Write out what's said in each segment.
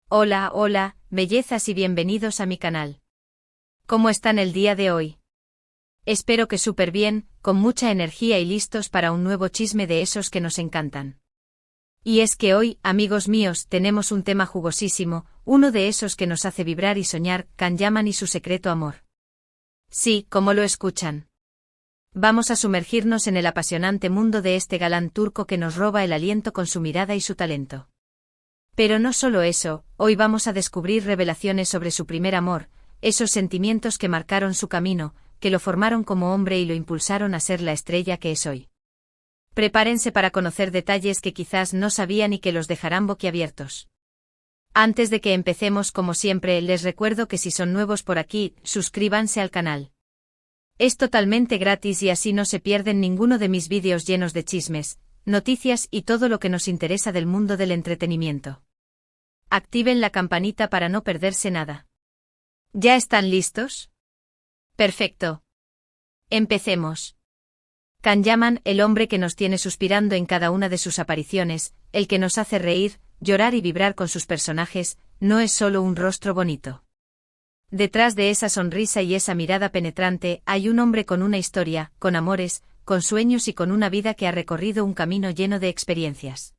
Hola, hola, bellezas y bienvenidos a mi canal. ¿Cómo están el día de hoy? Espero que súper bien, con mucha energía y listos para un nuevo chisme de esos que nos encantan. Y es que hoy, amigos míos, tenemos un tema jugosísimo, uno de esos que nos hace vibrar y soñar, Can Yaman y su secreto amor. Sí, como lo escuchan. Vamos a sumergirnos en el apasionante mundo de este galán turco que nos roba el aliento con su mirada y su talento. Pero no solo eso, hoy vamos a descubrir revelaciones sobre su primer amor, esos sentimientos que marcaron su camino, que lo formaron como hombre y lo impulsaron a ser la estrella que es hoy. Prepárense para conocer detalles que quizás no sabían y que los dejarán boquiabiertos. Antes de que empecemos, como siempre, les recuerdo que si son nuevos por aquí, suscríbanse al canal. Es totalmente gratis y así no se pierden ninguno de mis vídeos llenos de chismes, noticias y todo lo que nos interesa del mundo del entretenimiento. Activen la campanita para no perderse nada. ¿Ya están listos? Perfecto. Empecemos. Can Yaman, el hombre que nos tiene suspirando en cada una de sus apariciones, el que nos hace reír, llorar y vibrar con sus personajes, no es solo un rostro bonito. Detrás de esa sonrisa y esa mirada penetrante hay un hombre con una historia, con amores, con sueños y con una vida que ha recorrido un camino lleno de experiencias.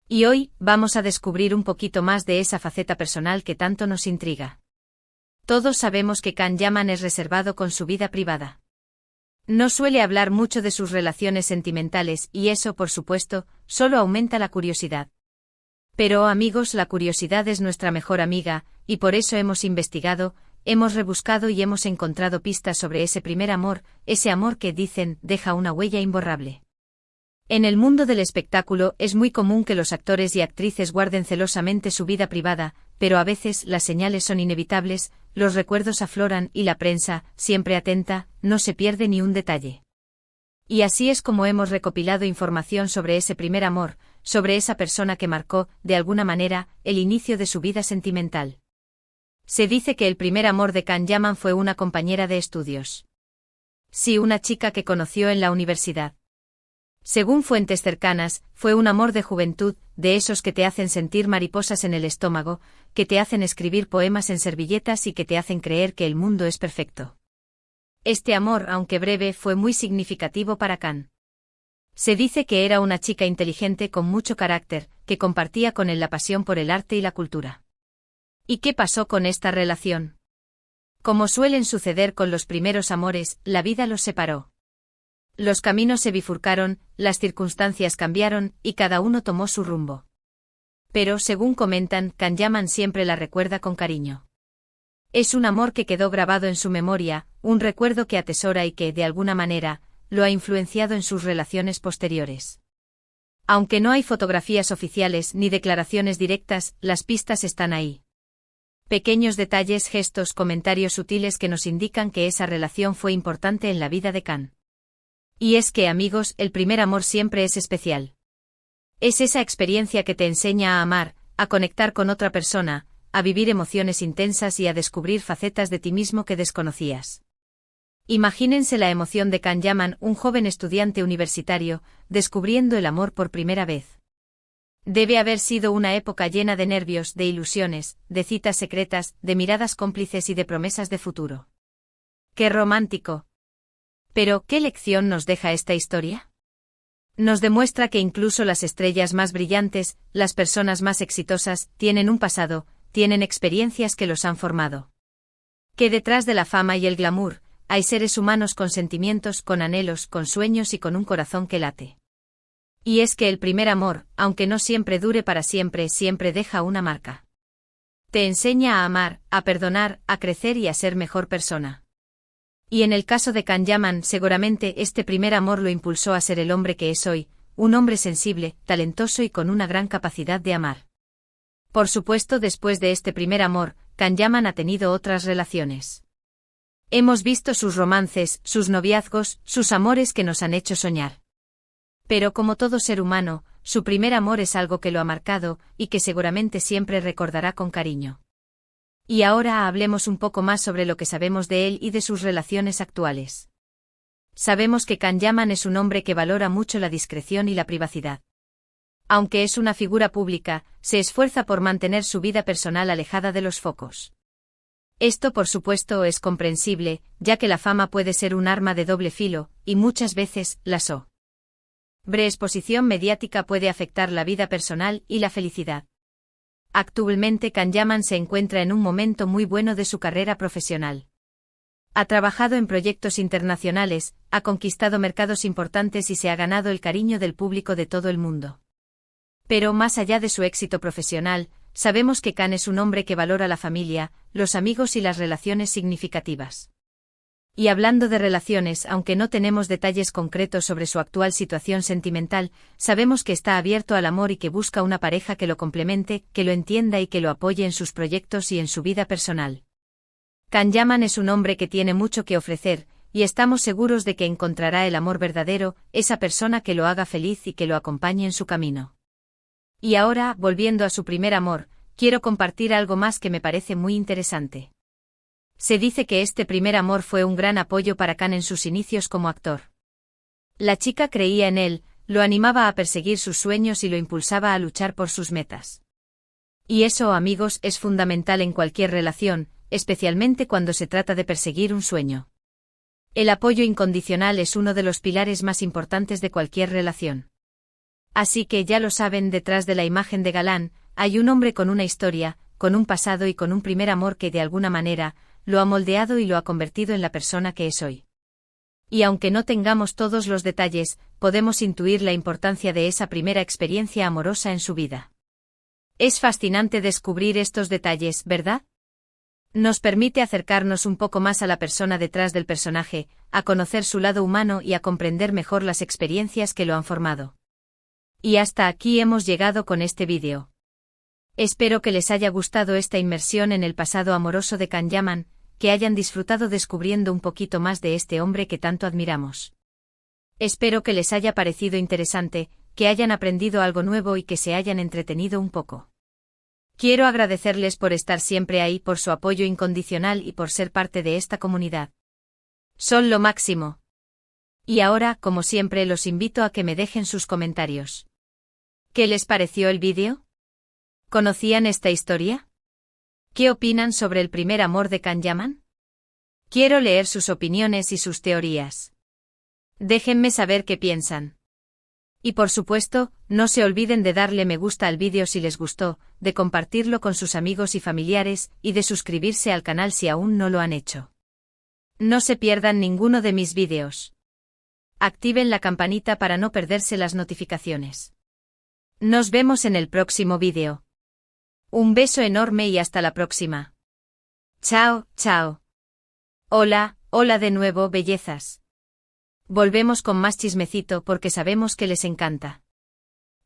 Y hoy, vamos a descubrir un poquito más de esa faceta personal que tanto nos intriga. Todos sabemos que Can Yaman es reservado con su vida privada. No suele hablar mucho de sus relaciones sentimentales y eso, por supuesto, solo aumenta la curiosidad. Pero, amigos, la curiosidad es nuestra mejor amiga, y por eso hemos investigado, hemos rebuscado y hemos encontrado pistas sobre ese primer amor, ese amor que, dicen, deja una huella imborrable. En el mundo del espectáculo es muy común que los actores y actrices guarden celosamente su vida privada, pero a veces las señales son inevitables, los recuerdos afloran y la prensa, siempre atenta, no se pierde ni un detalle. Y así es como hemos recopilado información sobre ese primer amor, sobre esa persona que marcó, de alguna manera, el inicio de su vida sentimental. Se dice que el primer amor de Can Yaman fue una compañera de estudios. Sí, una chica que conoció en la universidad. Según fuentes cercanas, fue un amor de juventud, de esos que te hacen sentir mariposas en el estómago, que te hacen escribir poemas en servilletas y que te hacen creer que el mundo es perfecto. Este amor, aunque breve, fue muy significativo para Can. Se dice que era una chica inteligente con mucho carácter, que compartía con él la pasión por el arte y la cultura. ¿Y qué pasó con esta relación? Como suelen suceder con los primeros amores, la vida los separó. Los caminos se bifurcaron, las circunstancias cambiaron, y cada uno tomó su rumbo. Pero, según comentan, Can Yaman siempre la recuerda con cariño. Es un amor que quedó grabado en su memoria, un recuerdo que atesora y que, de alguna manera, lo ha influenciado en sus relaciones posteriores. Aunque no hay fotografías oficiales ni declaraciones directas, las pistas están ahí. Pequeños detalles, gestos, comentarios sutiles que nos indican que esa relación fue importante en la vida de Can. Y es que, amigos, el primer amor siempre es especial. Es esa experiencia que te enseña a amar, a conectar con otra persona, a vivir emociones intensas y a descubrir facetas de ti mismo que desconocías. Imagínense la emoción de Can Yaman, un joven estudiante universitario, descubriendo el amor por primera vez. Debe haber sido una época llena de nervios, de ilusiones, de citas secretas, de miradas cómplices y de promesas de futuro. ¡Qué romántico! Pero, ¿qué lección nos deja esta historia? Nos demuestra que incluso las estrellas más brillantes, las personas más exitosas, tienen un pasado, tienen experiencias que los han formado. Que detrás de la fama y el glamour, hay seres humanos con sentimientos, con anhelos, con sueños y con un corazón que late. Y es que el primer amor, aunque no siempre dure para siempre, siempre deja una marca. Te enseña a amar, a perdonar, a crecer y a ser mejor persona. Y en el caso de Can Yaman, seguramente este primer amor lo impulsó a ser el hombre que es hoy, un hombre sensible, talentoso y con una gran capacidad de amar. Por supuesto, después de este primer amor, Can Yaman ha tenido otras relaciones. Hemos visto sus romances, sus noviazgos, sus amores que nos han hecho soñar. Pero como todo ser humano, su primer amor es algo que lo ha marcado, y que seguramente siempre recordará con cariño. Y ahora hablemos un poco más sobre lo que sabemos de él y de sus relaciones actuales. Sabemos que Can Yaman es un hombre que valora mucho la discreción y la privacidad. Aunque es una figura pública, se esfuerza por mantener su vida personal alejada de los focos. Esto por supuesto es comprensible, ya que la fama puede ser un arma de doble filo, y muchas veces, la sobreexposición mediática puede afectar la vida personal y la felicidad. Actualmente Can Yaman se encuentra en un momento muy bueno de su carrera profesional. Ha trabajado en proyectos internacionales, ha conquistado mercados importantes y se ha ganado el cariño del público de todo el mundo. Pero más allá de su éxito profesional, sabemos que Can es un hombre que valora la familia, los amigos y las relaciones significativas. Y hablando de relaciones, aunque no tenemos detalles concretos sobre su actual situación sentimental, sabemos que está abierto al amor y que busca una pareja que lo complemente, que lo entienda y que lo apoye en sus proyectos y en su vida personal. Can Yaman es un hombre que tiene mucho que ofrecer, y estamos seguros de que encontrará el amor verdadero, esa persona que lo haga feliz y que lo acompañe en su camino. Y ahora, volviendo a su primer amor, quiero compartir algo más que me parece muy interesante. Se dice que este primer amor fue un gran apoyo para Can en sus inicios como actor. La chica creía en él, lo animaba a perseguir sus sueños y lo impulsaba a luchar por sus metas. Y eso, amigos, es fundamental en cualquier relación, especialmente cuando se trata de perseguir un sueño. El apoyo incondicional es uno de los pilares más importantes de cualquier relación. Así que ya lo saben, detrás de la imagen de galán, hay un hombre con una historia, con un pasado y con un primer amor que de alguna manera, lo ha moldeado y lo ha convertido en la persona que es hoy. Y aunque no tengamos todos los detalles, podemos intuir la importancia de esa primera experiencia amorosa en su vida. Es fascinante descubrir estos detalles, ¿verdad? Nos permite acercarnos un poco más a la persona detrás del personaje, a conocer su lado humano y a comprender mejor las experiencias que lo han formado. Y hasta aquí hemos llegado con este vídeo. Espero que les haya gustado esta inmersión en el pasado amoroso de Can Yaman, que hayan disfrutado descubriendo un poquito más de este hombre que tanto admiramos. Espero que les haya parecido interesante, que hayan aprendido algo nuevo y que se hayan entretenido un poco. Quiero agradecerles por estar siempre ahí, por su apoyo incondicional y por ser parte de esta comunidad. Son lo máximo. Y ahora, como siempre, los invito a que me dejen sus comentarios. ¿Qué les pareció el vídeo? ¿Conocían esta historia? ¿Qué opinan sobre el primer amor de Can Yaman? Quiero leer sus opiniones y sus teorías. Déjenme saber qué piensan. Y por supuesto, no se olviden de darle me gusta al vídeo si les gustó, de compartirlo con sus amigos y familiares, y de suscribirse al canal si aún no lo han hecho. No se pierdan ninguno de mis vídeos. Activen la campanita para no perderse las notificaciones. Nos vemos en el próximo vídeo. Un beso enorme y hasta la próxima. Chao, chao. Hola, hola de nuevo, bellezas. Volvemos con más chismecito porque sabemos que les encanta.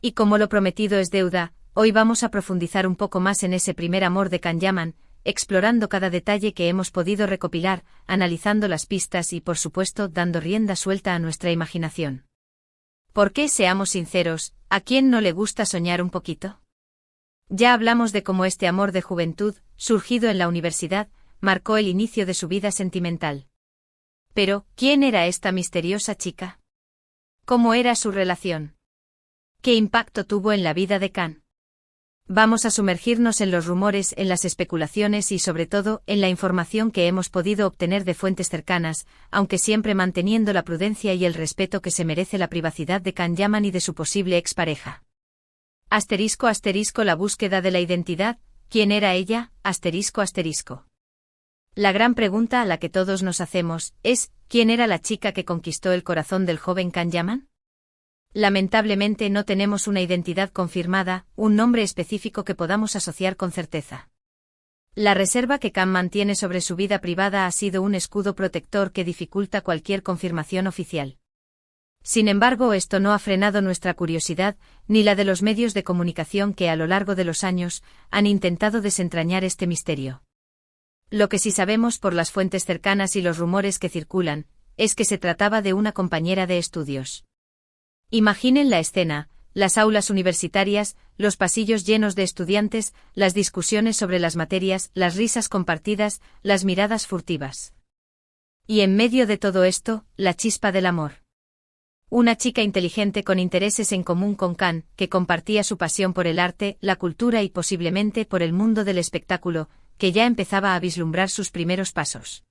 Y como lo prometido es deuda, hoy vamos a profundizar un poco más en ese primer amor de Can Yaman, explorando cada detalle que hemos podido recopilar, analizando las pistas y por supuesto dando rienda suelta a nuestra imaginación. Porque, seamos sinceros, ¿a quién no le gusta soñar un poquito? Ya hablamos de cómo este amor de juventud, surgido en la universidad, marcó el inicio de su vida sentimental. Pero, ¿quién era esta misteriosa chica? ¿Cómo era su relación? ¿Qué impacto tuvo en la vida de Can? Vamos a sumergirnos en los rumores, en las especulaciones y sobre todo, en la información que hemos podido obtener de fuentes cercanas, aunque siempre manteniendo la prudencia y el respeto que se merece la privacidad de Can Yaman y de su posible expareja. Asterisco asterisco la búsqueda de la identidad, ¿quién era ella? Asterisco asterisco. La gran pregunta a la que todos nos hacemos es, ¿quién era la chica que conquistó el corazón del joven Can Yaman? Lamentablemente no tenemos una identidad confirmada, un nombre específico que podamos asociar con certeza. La reserva que Can mantiene sobre su vida privada ha sido un escudo protector que dificulta cualquier confirmación oficial. Sin embargo, esto no ha frenado nuestra curiosidad, ni la de los medios de comunicación que a lo largo de los años han intentado desentrañar este misterio. Lo que sí sabemos por las fuentes cercanas y los rumores que circulan, es que se trataba de una compañera de estudios. Imaginen la escena, las aulas universitarias, los pasillos llenos de estudiantes, las discusiones sobre las materias, las risas compartidas, las miradas furtivas. Y en medio de todo esto, la chispa del amor. Una chica inteligente con intereses en común con Kan, que compartía su pasión por el arte, la cultura y posiblemente por el mundo del espectáculo, que ya empezaba a vislumbrar sus primeros pasos.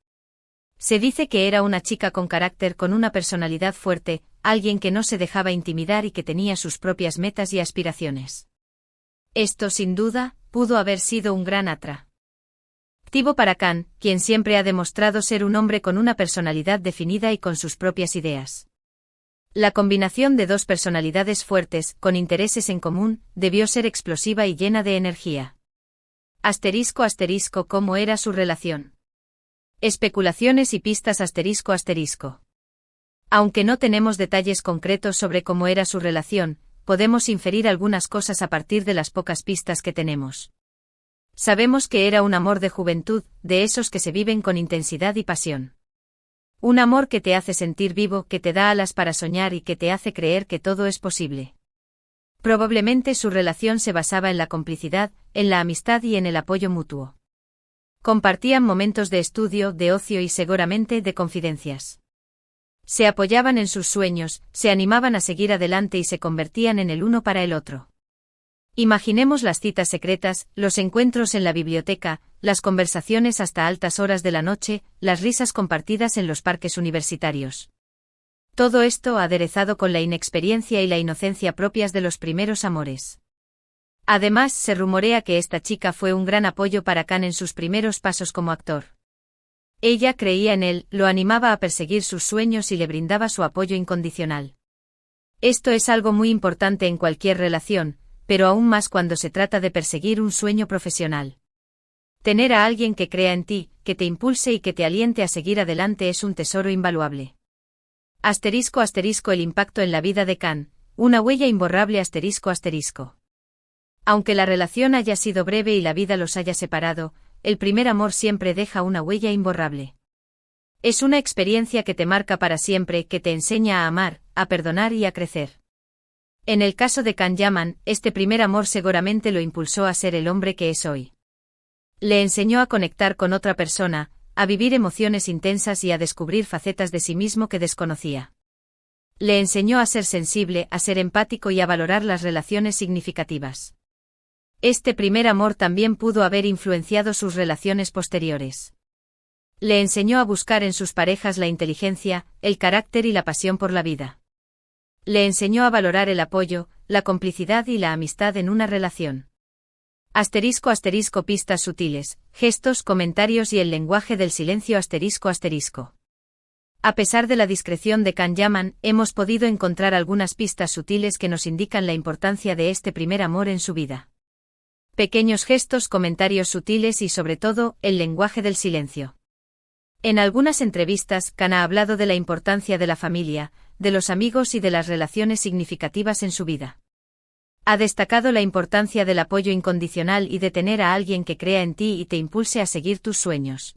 Se dice que era una chica con carácter, con una personalidad fuerte, alguien que no se dejaba intimidar y que tenía sus propias metas y aspiraciones. Esto, sin duda, pudo haber sido un gran atractivo para Kan, quien siempre ha demostrado ser un hombre con una personalidad definida y con sus propias ideas. La combinación de dos personalidades fuertes, con intereses en común, debió ser explosiva y llena de energía. ***, ¿cómo era su relación? Especulaciones y pistas ***. Aunque no tenemos detalles concretos sobre cómo era su relación, podemos inferir algunas cosas a partir de las pocas pistas que tenemos. Sabemos que era un amor de juventud, de esos que se viven con intensidad y pasión. Un amor que te hace sentir vivo, que te da alas para soñar y que te hace creer que todo es posible. Probablemente su relación se basaba en la complicidad, en la amistad y en el apoyo mutuo. Compartían momentos de estudio, de ocio y seguramente de confidencias. Se apoyaban en sus sueños, se animaban a seguir adelante y se convertían en el uno para el otro. Imaginemos las citas secretas, los encuentros en la biblioteca, las conversaciones hasta altas horas de la noche, las risas compartidas en los parques universitarios. Todo esto aderezado con la inexperiencia y la inocencia propias de los primeros amores. Además, se rumorea que esta chica fue un gran apoyo para Kan en sus primeros pasos como actor. Ella creía en él, lo animaba a perseguir sus sueños y le brindaba su apoyo incondicional. Esto es algo muy importante en cualquier relación, pero aún más cuando se trata de perseguir un sueño profesional. Tener a alguien que crea en ti, que te impulse y que te aliente a seguir adelante es un tesoro invaluable. ***, el impacto en la vida de Kan, una huella imborrable ***. Aunque la relación haya sido breve y la vida los haya separado, el primer amor siempre deja una huella imborrable. Es una experiencia que te marca para siempre, que te enseña a amar, a perdonar y a crecer. En el caso de Kan Yaman, este primer amor seguramente lo impulsó a ser el hombre que es hoy. Le enseñó a conectar con otra persona, a vivir emociones intensas y a descubrir facetas de sí mismo que desconocía. Le enseñó a ser sensible, a ser empático y a valorar las relaciones significativas. Este primer amor también pudo haber influenciado sus relaciones posteriores. Le enseñó a buscar en sus parejas la inteligencia, el carácter y la pasión por la vida. Le enseñó a valorar el apoyo, la complicidad y la amistad en una relación. ***, pistas sutiles, gestos, comentarios y el lenguaje del silencio ***. A pesar de la discreción de Kan Yaman, hemos podido encontrar algunas pistas sutiles que nos indican la importancia de este primer amor en su vida. Pequeños gestos, comentarios sutiles y sobre todo, el lenguaje del silencio. En algunas entrevistas, Kan ha hablado de la importancia de la familia, de los amigos y de las relaciones significativas en su vida. Ha destacado la importancia del apoyo incondicional y de tener a alguien que crea en ti y te impulse a seguir tus sueños.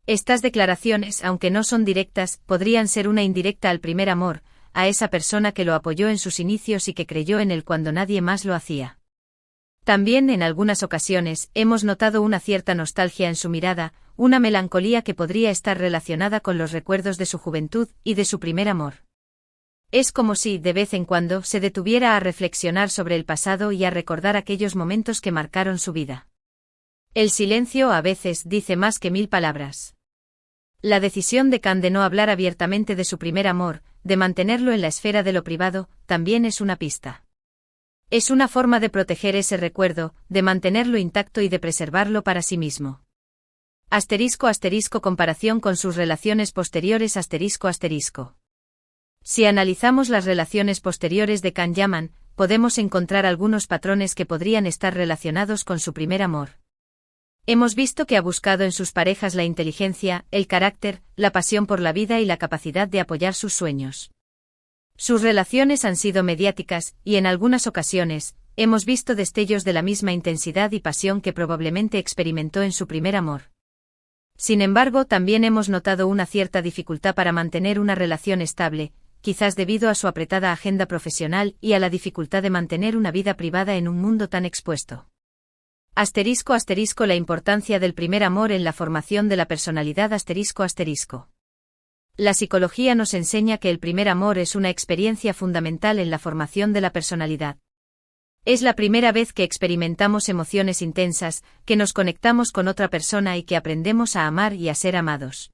Estas declaraciones, aunque no son directas, podrían ser una indirecta al primer amor, a esa persona que lo apoyó en sus inicios y que creyó en él cuando nadie más lo hacía. También en algunas ocasiones hemos notado una cierta nostalgia en su mirada, una melancolía que podría estar relacionada con los recuerdos de su juventud y de su primer amor. Es como si, de vez en cuando, se detuviera a reflexionar sobre el pasado y a recordar aquellos momentos que marcaron su vida. El silencio a veces dice más que 1000 palabras. La decisión de Kan de no hablar abiertamente de su primer amor, de mantenerlo en la esfera de lo privado, también es una pista. Es una forma de proteger ese recuerdo, de mantenerlo intacto y de preservarlo para sí mismo. ***, comparación con sus relaciones posteriores ***. Si analizamos las relaciones posteriores de Kan Yaman, podemos encontrar algunos patrones que podrían estar relacionados con su primer amor. Hemos visto que ha buscado en sus parejas la inteligencia, el carácter, la pasión por la vida y la capacidad de apoyar sus sueños. Sus relaciones han sido mediáticas, y en algunas ocasiones, hemos visto destellos de la misma intensidad y pasión que probablemente experimentó en su primer amor. Sin embargo, también hemos notado una cierta dificultad para mantener una relación estable, quizás debido a su apretada agenda profesional y a la dificultad de mantener una vida privada en un mundo tan expuesto. ***, la importancia del primer amor en la formación de la personalidad ***. La psicología nos enseña que el primer amor es una experiencia fundamental en la formación de la personalidad. Es la primera vez que experimentamos emociones intensas, que nos conectamos con otra persona y que aprendemos a amar y a ser amados.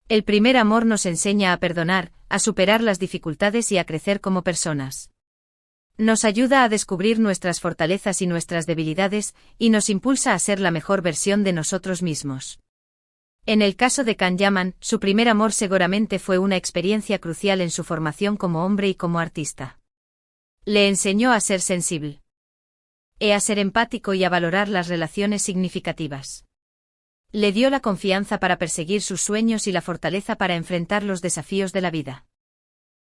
El primer amor nos enseña a perdonar, a superar las dificultades y a crecer como personas. Nos ayuda a descubrir nuestras fortalezas y nuestras debilidades, y nos impulsa a ser la mejor versión de nosotros mismos. En el caso de Can Yaman, su primer amor seguramente fue una experiencia crucial en su formación como hombre y como artista. Le enseñó a ser sensible, a ser empático y a valorar las relaciones significativas. Le dio la confianza para perseguir sus sueños y la fortaleza para enfrentar los desafíos de la vida.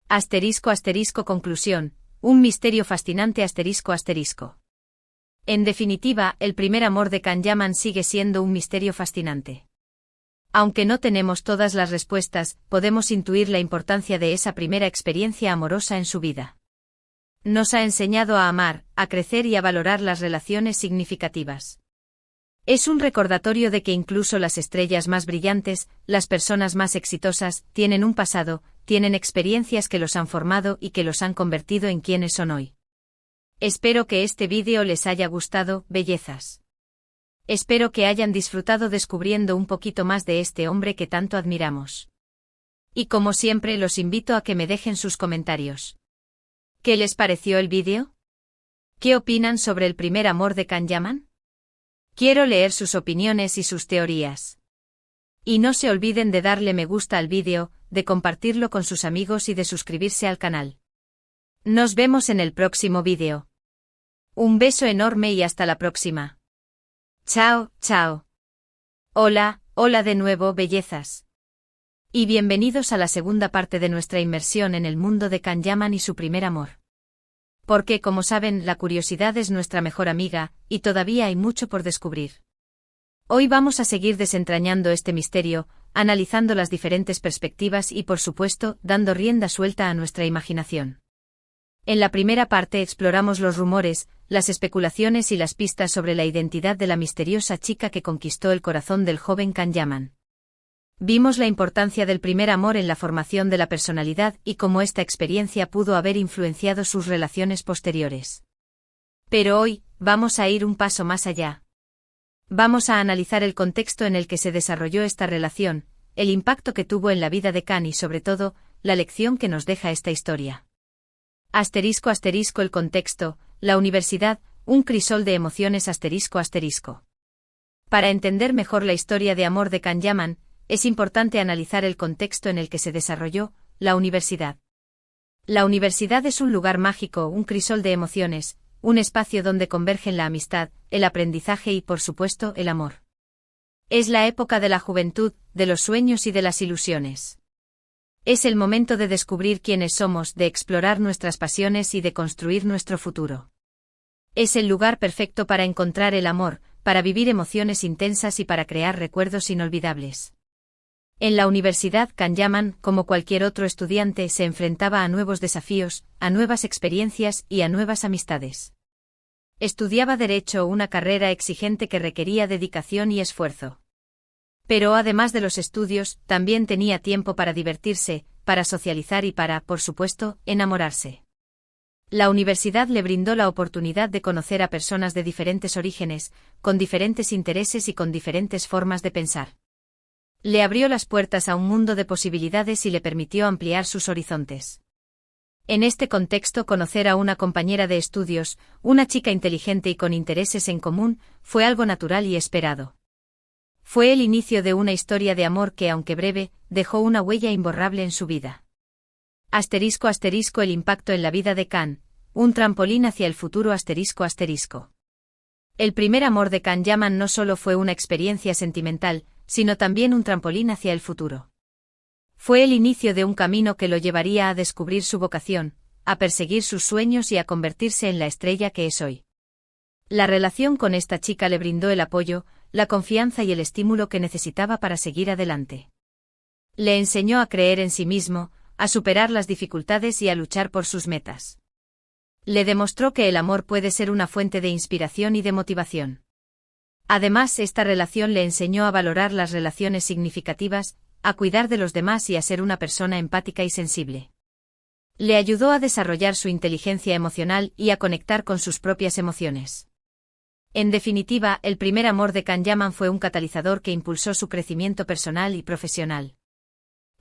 *** Conclusión. Un misterio fascinante ***. En definitiva, el primer amor de Can Yaman sigue siendo un misterio fascinante. Aunque no tenemos todas las respuestas, podemos intuir la importancia de esa primera experiencia amorosa en su vida. Nos ha enseñado a amar, a crecer y a valorar las relaciones significativas. Es un recordatorio de que incluso las estrellas más brillantes, las personas más exitosas, tienen un pasado, tienen experiencias que los han formado y que los han convertido en quienes son hoy. Espero que este vídeo les haya gustado, bellezas. Espero que hayan disfrutado descubriendo un poquito más de este hombre que tanto admiramos. Y como siempre los invito a que me dejen sus comentarios. ¿Qué les pareció el vídeo? ¿Qué opinan sobre el primer amor de Can Yaman? Quiero leer sus opiniones y sus teorías. Y no se olviden de darle me gusta al vídeo, de compartirlo con sus amigos y de suscribirse al canal. Nos vemos en el próximo vídeo. Un beso enorme y hasta la próxima. Chao, chao. Hola, hola de nuevo, bellezas. Y bienvenidos a la segunda parte de nuestra inmersión en el mundo de Can Yaman y su primer amor. Porque, como saben, la curiosidad es nuestra mejor amiga, y todavía hay mucho por descubrir. Hoy vamos a seguir desentrañando este misterio, analizando las diferentes perspectivas y, por supuesto, dando rienda suelta a nuestra imaginación. En la primera parte exploramos los rumores, las especulaciones y las pistas sobre la identidad de la misteriosa chica que conquistó el corazón del joven Can Yaman. Vimos la importancia del primer amor en la formación de la personalidad y cómo esta experiencia pudo haber influenciado sus relaciones posteriores. Pero hoy, vamos a ir un paso más allá. Vamos a analizar el contexto en el que se desarrolló esta relación, el impacto que tuvo en la vida de Can y sobre todo, la lección que nos deja esta historia. ***, el contexto, la universidad, un crisol de emociones ***. Para entender mejor la historia de amor de Can Yaman, es importante analizar el contexto en el que se desarrolló, la universidad. La universidad es un lugar mágico, un crisol de emociones, un espacio donde convergen la amistad, el aprendizaje y, por supuesto, el amor. Es la época de la juventud, de los sueños y de las ilusiones. Es el momento de descubrir quiénes somos, de explorar nuestras pasiones y de construir nuestro futuro. Es el lugar perfecto para encontrar el amor, para vivir emociones intensas y para crear recuerdos inolvidables. En la universidad, Can Yaman, como cualquier otro estudiante, se enfrentaba a nuevos desafíos, a nuevas experiencias y a nuevas amistades. Estudiaba Derecho, una carrera exigente que requería dedicación y esfuerzo. Pero además de los estudios, también tenía tiempo para divertirse, para socializar y para, por supuesto, enamorarse. La universidad le brindó la oportunidad de conocer a personas de diferentes orígenes, con diferentes intereses y con diferentes formas de pensar. Le abrió las puertas a un mundo de posibilidades y le permitió ampliar sus horizontes. En este contexto, conocer a una compañera de estudios, una chica inteligente y con intereses en común, fue algo natural y esperado. Fue el inicio de una historia de amor que, aunque breve, dejó una huella imborrable en su vida. ***, el impacto en la vida de Can, un trampolín hacia el futuro ***. El primer amor de Can Yaman no solo fue una experiencia sentimental, sino también un trampolín hacia el futuro. Fue el inicio de un camino que lo llevaría a descubrir su vocación, a perseguir sus sueños y a convertirse en la estrella que es hoy. La relación con esta chica le brindó el apoyo, la confianza y el estímulo que necesitaba para seguir adelante. Le enseñó a creer en sí mismo, a superar las dificultades y a luchar por sus metas. Le demostró que el amor puede ser una fuente de inspiración y de motivación. Además, esta relación le enseñó a valorar las relaciones significativas, a cuidar de los demás y a ser una persona empática y sensible. Le ayudó a desarrollar su inteligencia emocional y a conectar con sus propias emociones. En definitiva, el primer amor de Can Yaman fue un catalizador que impulsó su crecimiento personal y profesional.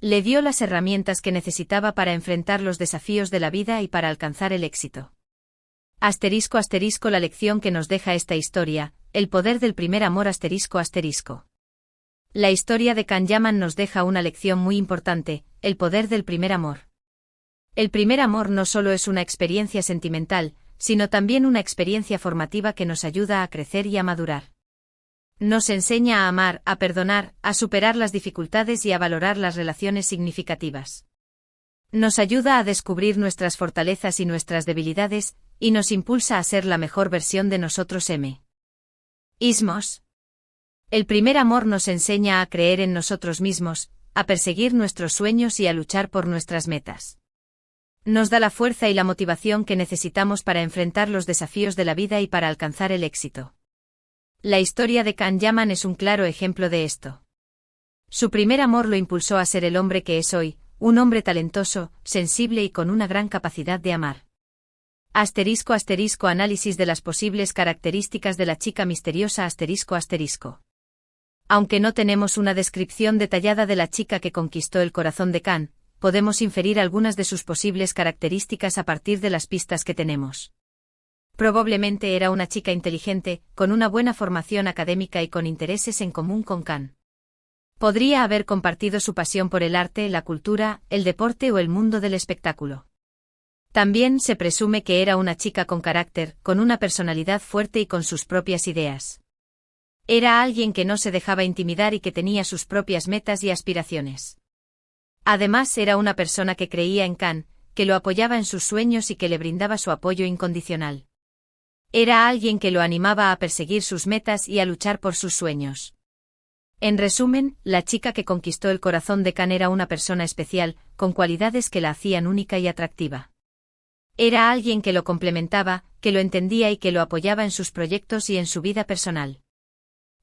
Le dio las herramientas que necesitaba para enfrentar los desafíos de la vida y para alcanzar el éxito. *** La lección que nos deja esta historia, el poder del primer amor ***. La historia de Can Yaman nos deja una lección muy importante, el poder del primer amor. El primer amor no solo es una experiencia sentimental, sino también una experiencia formativa que nos ayuda a crecer y a madurar. Nos enseña a amar, a perdonar, a superar las dificultades y a valorar las relaciones significativas. Nos ayuda a descubrir nuestras fortalezas y nuestras debilidades, y nos impulsa a ser la mejor versión de nosotros mismos. El primer amor nos enseña a creer en nosotros mismos, a perseguir nuestros sueños y a luchar por nuestras metas. Nos da la fuerza y la motivación que necesitamos para enfrentar los desafíos de la vida y para alcanzar el éxito. La historia de Can Yaman es un claro ejemplo de esto. Su primer amor lo impulsó a ser el hombre que es hoy, un hombre talentoso, sensible y con una gran capacidad de amar. *** Análisis de las posibles características de la chica misteriosa ***. Aunque no tenemos una descripción detallada de la chica que conquistó el corazón de Can, podemos inferir algunas de sus posibles características a partir de las pistas que tenemos. Probablemente era una chica inteligente, con una buena formación académica y con intereses en común con Can. Podría haber compartido su pasión por el arte, la cultura, el deporte o el mundo del espectáculo. También se presume que era una chica con carácter, con una personalidad fuerte y con sus propias ideas. Era alguien que no se dejaba intimidar y que tenía sus propias metas y aspiraciones. Además era una persona que creía en Can, que lo apoyaba en sus sueños y que le brindaba su apoyo incondicional. Era alguien que lo animaba a perseguir sus metas y a luchar por sus sueños. En resumen, la chica que conquistó el corazón de Can era una persona especial, con cualidades que la hacían única y atractiva. Era alguien que lo complementaba, que lo entendía y que lo apoyaba en sus proyectos y en su vida personal.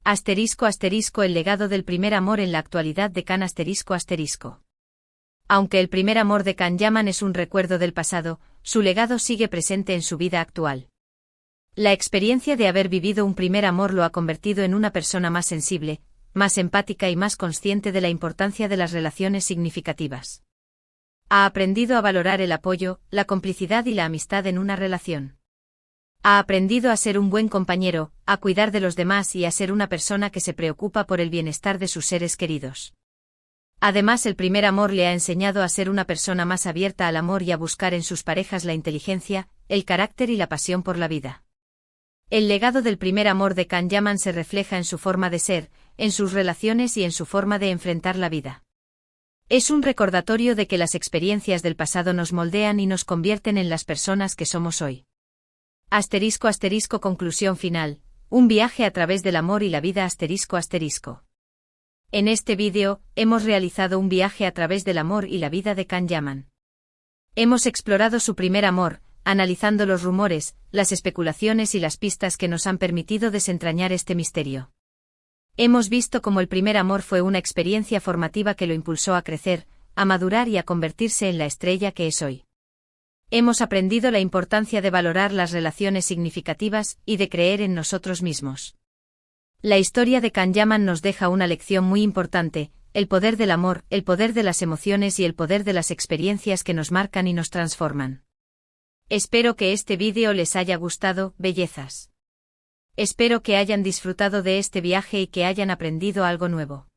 *** El legado del primer amor en la actualidad de Can ***. Aunque el primer amor de Can Yaman es un recuerdo del pasado, su legado sigue presente en su vida actual. La experiencia de haber vivido un primer amor lo ha convertido en una persona más sensible, más empática y más consciente de la importancia de las relaciones significativas. Ha aprendido a valorar el apoyo, la complicidad y la amistad en una relación. Ha aprendido a ser un buen compañero, a cuidar de los demás y a ser una persona que se preocupa por el bienestar de sus seres queridos. Además, el primer amor le ha enseñado a ser una persona más abierta al amor y a buscar en sus parejas la inteligencia, el carácter y la pasión por la vida. El legado del primer amor de Can Yaman se refleja en su forma de ser, en sus relaciones y en su forma de enfrentar la vida. Es un recordatorio de que las experiencias del pasado nos moldean y nos convierten en las personas que somos hoy. ***. Conclusión final, un viaje a través del amor y la vida ***. En este vídeo, hemos realizado un viaje a través del amor y la vida de Can Yaman. Hemos explorado su primer amor, analizando los rumores, las especulaciones y las pistas que nos han permitido desentrañar este misterio. Hemos visto cómo el primer amor fue una experiencia formativa que lo impulsó a crecer, a madurar y a convertirse en la estrella que es hoy. Hemos aprendido la importancia de valorar las relaciones significativas y de creer en nosotros mismos. La historia de Can Yaman nos deja una lección muy importante, el poder del amor, el poder de las emociones y el poder de las experiencias que nos marcan y nos transforman. Espero que este vídeo les haya gustado, bellezas. Espero que hayan disfrutado de este viaje y que hayan aprendido algo nuevo.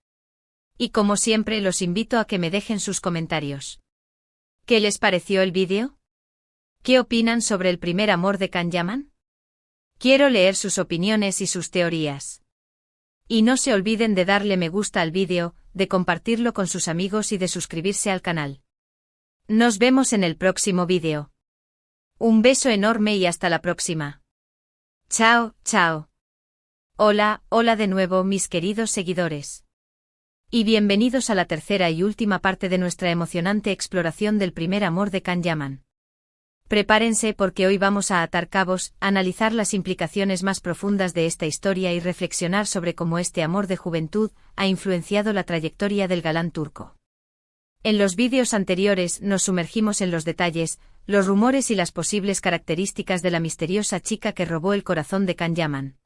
Y como siempre los invito a que me dejen sus comentarios. ¿Qué les pareció el vídeo? ¿Qué opinan sobre el primer amor de Can Yaman? Quiero leer sus opiniones y sus teorías. Y no se olviden de darle me gusta al vídeo, de compartirlo con sus amigos y de suscribirse al canal. Nos vemos en el próximo vídeo. Un beso enorme y hasta la próxima. Chao, chao. Hola, hola de nuevo mis queridos seguidores. Y bienvenidos a la tercera y última parte de nuestra emocionante exploración del primer amor de Can Yaman. Prepárense porque hoy vamos a atar cabos, analizar las implicaciones más profundas de esta historia y reflexionar sobre cómo este amor de juventud ha influenciado la trayectoria del galán turco. En los vídeos anteriores nos sumergimos en los detalles, los rumores y las posibles características de la misteriosa chica que robó el corazón de Can Yaman.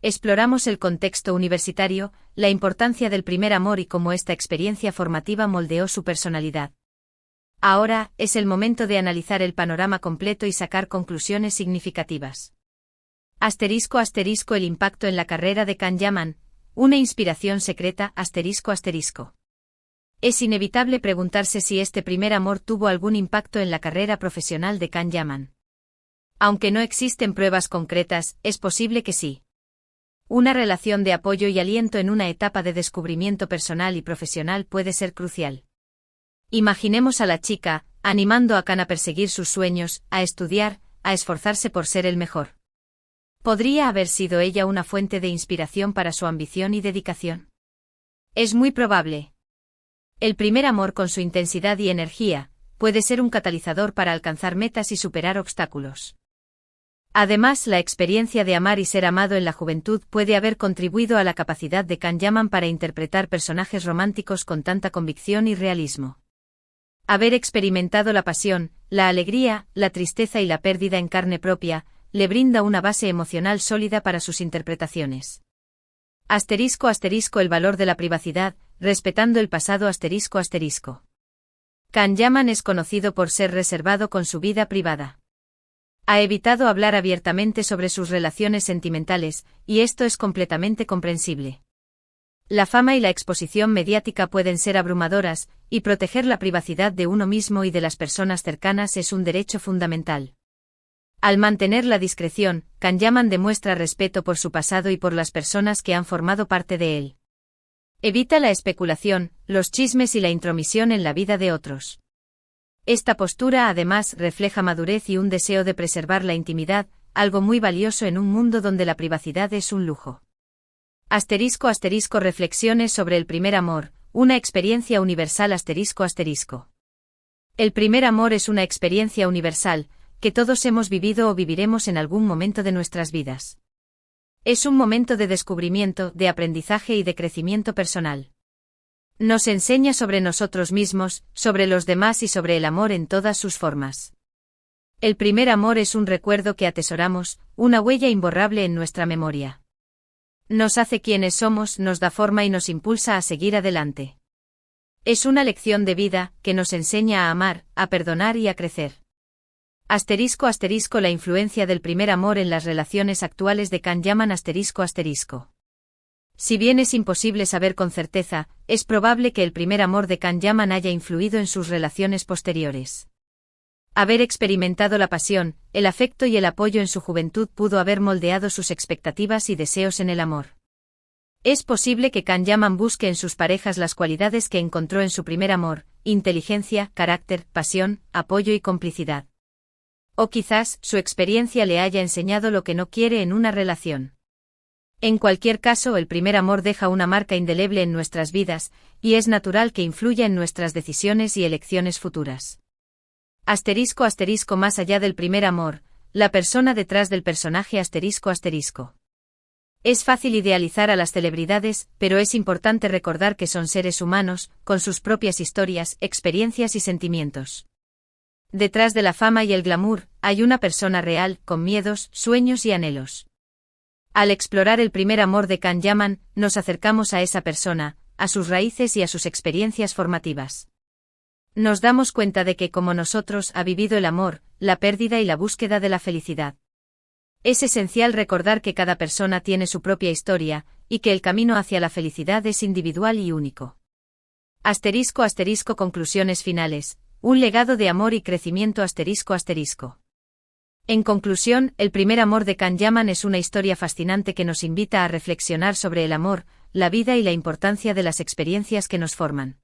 Exploramos el contexto universitario, la importancia del primer amor y cómo esta experiencia formativa moldeó su personalidad. Ahora es el momento de analizar el panorama completo y sacar conclusiones significativas. *** El impacto en la carrera de Can Yaman, una inspiración secreta. *** Es inevitable preguntarse si este primer amor tuvo algún impacto en la carrera profesional de Can Yaman. Aunque no existen pruebas concretas, es posible que sí. Una relación de apoyo y aliento en una etapa de descubrimiento personal y profesional puede ser crucial. Imaginemos a la chica, animando a Can a perseguir sus sueños, a estudiar, a esforzarse por ser el mejor. ¿Podría haber sido ella una fuente de inspiración para su ambición y dedicación? Es muy probable. El primer amor con su intensidad y energía, puede ser un catalizador para alcanzar metas y superar obstáculos. Además, la experiencia de amar y ser amado en la juventud puede haber contribuido a la capacidad de Can Yaman para interpretar personajes románticos con tanta convicción y realismo. Haber experimentado la pasión, la alegría, la tristeza y la pérdida en carne propia, le brinda una base emocional sólida para sus interpretaciones. El valor de la privacidad, respetando el pasado. Can Yaman es conocido por ser reservado con su vida privada. Ha evitado hablar abiertamente sobre sus relaciones sentimentales, y esto es completamente comprensible. La fama y la exposición mediática pueden ser abrumadoras, y proteger la privacidad de uno mismo y de las personas cercanas es un derecho fundamental. Al mantener la discreción, Can Yaman demuestra respeto por su pasado y por las personas que han formado parte de él. Evita la especulación, los chismes y la intromisión en la vida de otros. Esta postura además refleja madurez y un deseo de preservar la intimidad, algo muy valioso en un mundo donde la privacidad es un lujo. Reflexiones sobre el primer amor, una experiencia universal. El primer amor es una experiencia universal, que todos hemos vivido o viviremos en algún momento de nuestras vidas. Es un momento de descubrimiento, de aprendizaje y de crecimiento personal. Nos enseña sobre nosotros mismos, sobre los demás y sobre el amor en todas sus formas. El primer amor es un recuerdo que atesoramos, una huella imborrable en nuestra memoria. Nos hace quienes somos, nos da forma y nos impulsa a seguir adelante. Es una lección de vida, que nos enseña a amar, a perdonar y a crecer. La influencia del primer amor en las relaciones actuales de Can Yaman. Si bien es imposible saber con certeza, es probable que el primer amor de Can Yaman haya influido en sus relaciones posteriores. Haber experimentado la pasión, el afecto y el apoyo en su juventud pudo haber moldeado sus expectativas y deseos en el amor. Es posible que Can Yaman busque en sus parejas las cualidades que encontró en su primer amor: inteligencia, carácter, pasión, apoyo y complicidad. O quizás, su experiencia le haya enseñado lo que no quiere en una relación. En cualquier caso, el primer amor deja una marca indeleble en nuestras vidas, y es natural que influya en nuestras decisiones y elecciones futuras. Más allá del primer amor, la persona detrás del personaje. Es fácil idealizar a las celebridades, pero es importante recordar que son seres humanos, con sus propias historias, experiencias y sentimientos. Detrás de la fama y el glamour, hay una persona real, con miedos, sueños y anhelos. Al explorar el primer amor de Can Yaman, nos acercamos a esa persona, a sus raíces y a sus experiencias formativas. Nos damos cuenta de que, como nosotros, ha vivido el amor, la pérdida y la búsqueda de la felicidad. Es esencial recordar que cada persona tiene su propia historia, y que el camino hacia la felicidad es individual y único. Conclusiones finales. Un legado de amor y crecimiento. En conclusión, el primer amor de Can Yaman es una historia fascinante que nos invita a reflexionar sobre el amor, la vida y la importancia de las experiencias que nos forman.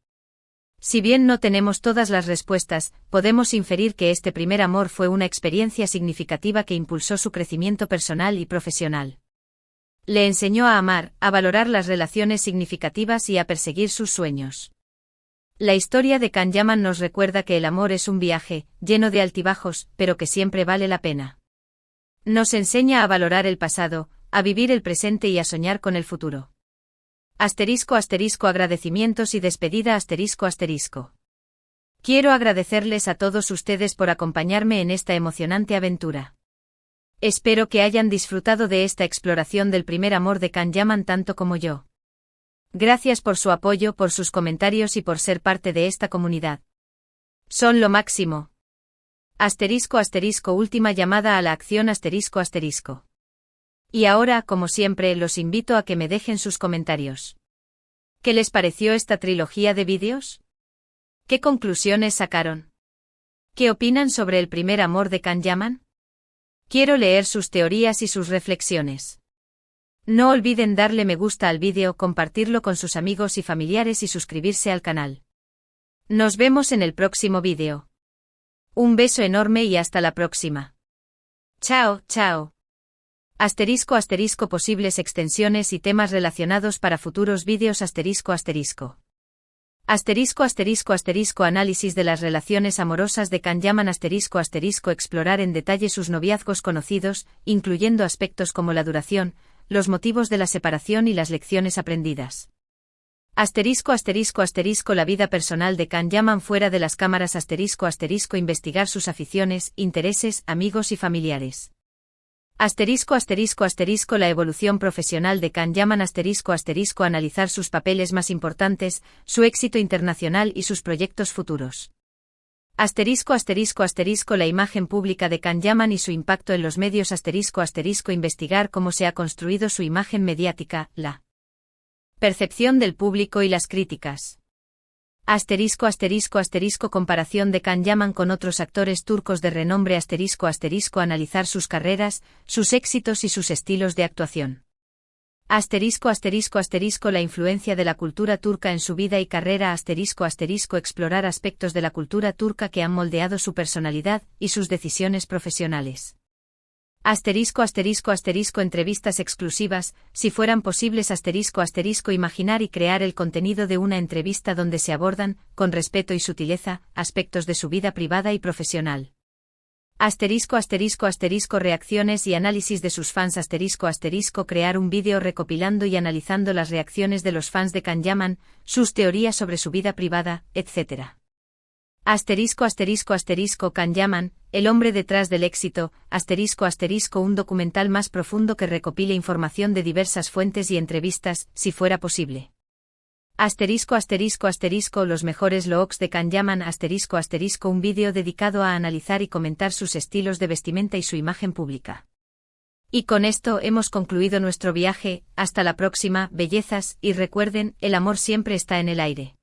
Si bien no tenemos todas las respuestas, podemos inferir que este primer amor fue una experiencia significativa que impulsó su crecimiento personal y profesional. Le enseñó a amar, a valorar las relaciones significativas y a perseguir sus sueños. La historia de Can Yaman nos recuerda que el amor es un viaje, lleno de altibajos, pero que siempre vale la pena. Nos enseña a valorar el pasado, a vivir el presente y a soñar con el futuro. Agradecimientos y despedida. Quiero agradecerles a todos ustedes por acompañarme en esta emocionante aventura. Espero que hayan disfrutado de esta exploración del primer amor de Can Yaman tanto como yo. Gracias por su apoyo, por sus comentarios y por ser parte de esta comunidad. Son lo máximo. Última llamada a la acción. Y ahora, como siempre, los invito a que me dejen sus comentarios. ¿Qué les pareció esta trilogía de vídeos? ¿Qué conclusiones sacaron? ¿Qué opinan sobre el primer amor de Can Yaman? Quiero leer sus teorías y sus reflexiones. No olviden darle me gusta al vídeo, compartirlo con sus amigos y familiares y suscribirse al canal. Nos vemos en el próximo vídeo. Un beso enorme y hasta la próxima. Chao, chao. Posibles extensiones y temas relacionados para futuros vídeos. Análisis de las relaciones amorosas de Can Yaman. Explorar en detalle sus noviazgos conocidos, incluyendo aspectos como la duración, los motivos de la separación y las lecciones aprendidas. La vida personal de Can Yaman fuera de las cámaras. Investigar sus aficiones, intereses, amigos y familiares. La evolución profesional de Can Yaman. Analizar sus papeles más importantes, su éxito internacional y sus proyectos futuros. La imagen pública de Can Yaman y su impacto en los medios. Investigar cómo se ha construido su imagen mediática, la percepción del público y las críticas. Comparación de Can Yaman con otros actores turcos de renombre. Analizar sus carreras, sus éxitos y sus estilos de actuación. La influencia de la cultura turca en su vida y carrera. Explorar aspectos de la cultura turca que han moldeado su personalidad y sus decisiones profesionales. Entrevistas exclusivas, si fueran posibles. Imaginar y crear el contenido de una entrevista donde se abordan, con respeto y sutileza, aspectos de su vida privada y profesional. Reacciones y análisis de sus fans. Crear un vídeo recopilando y analizando las reacciones de los fans de Can Yaman, sus teorías sobre su vida privada, etc. Can Yaman, el hombre detrás del éxito. Un documental más profundo que recopile información de diversas fuentes y entrevistas, si fuera posible. Los mejores looks de Can Yaman. Un vídeo dedicado a analizar y comentar sus estilos de vestimenta y su imagen pública. Y con esto hemos concluido nuestro viaje. Hasta la próxima, bellezas, y recuerden, el amor siempre está en el aire.